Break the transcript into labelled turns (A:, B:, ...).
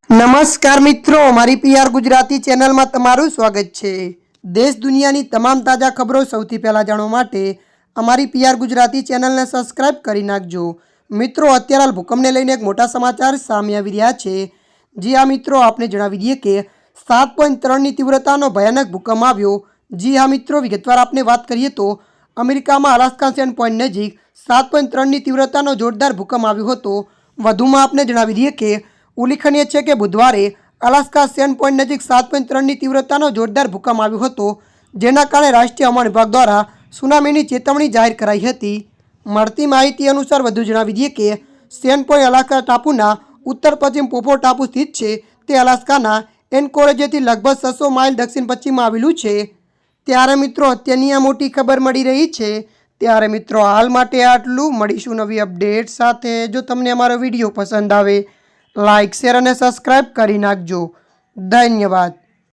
A: નમસ્કાર મિત્રો, મારી પીઆર ગુજરાતી ચેનલમાં તમારું સ્વાગત છે। દેશ દુનિયાની તમામ તાજા ખબરો સૌથી પહેલા જાણવા માટે અમારી પીઆર ગુજરાતી ચેનલને સબસ્ક્રાઇબ કરી નાખજો। મિત્રો, અત્યારે હાલ ભૂકંપને લઈને એક મોટા સમાચાર સામે આવી રહ્યા છે। જી હા મિત્રો, આપને જણાવી દઈએ કે 7.3ની તીવ્રતાનો ભયાનક ભૂકંપ આવ્યો। જી હા મિત્રો, વિગતવાર આપને વાત કરીએ તો અમેરિકામાં અલાસ્કા સેન્ડ પોઈન્ટ નજીક 7.3ની તીવ્રતાનો જોરદાર ભૂકંપ આવ્યો હતો। વધુમાં આપને જણાવી દઈએ કે ઉલ્લેખનીય છે કે બુધવારે અલાસ્કા સેન્ડ પોઈન્ટ નજીક 7.3ની તીવ્રતાનો જોરદાર ભૂકંપ આવ્યો હતો, જેના કારણે રાષ્ટ્રીય હવામાન વિભાગ દ્વારા સુનામીની ચેતવણી જાહેર કરાઈ હતી। મળતી માહિતી અનુસાર વધુ જણાવી દઈએ કે સેન્ડ પોઈન્ટ અલાસ્કા ટાપુના ઉત્તર પશ્ચિમ પોપો ટાપુ સ્થિત છે। તે અલાસ્કાના એન્કોરેજથી લગભગ 600 માઇલ દક્ષિણ પશ્ચિમમાં આવેલું છે। ત્યારે મિત્રો, અત્યારની આ મોટી ખબર મળી રહી છે। ત્યારે મિત્રો, હાલ માટે આટલું। મળીશું નવી અપડેટ સાથે। જો તમને અમારો વિડીયો પસંદ આવે, લાઇક, શેર અને સબસ્ક્રાઇબ કરી નાખજો। ધન્યવાદ।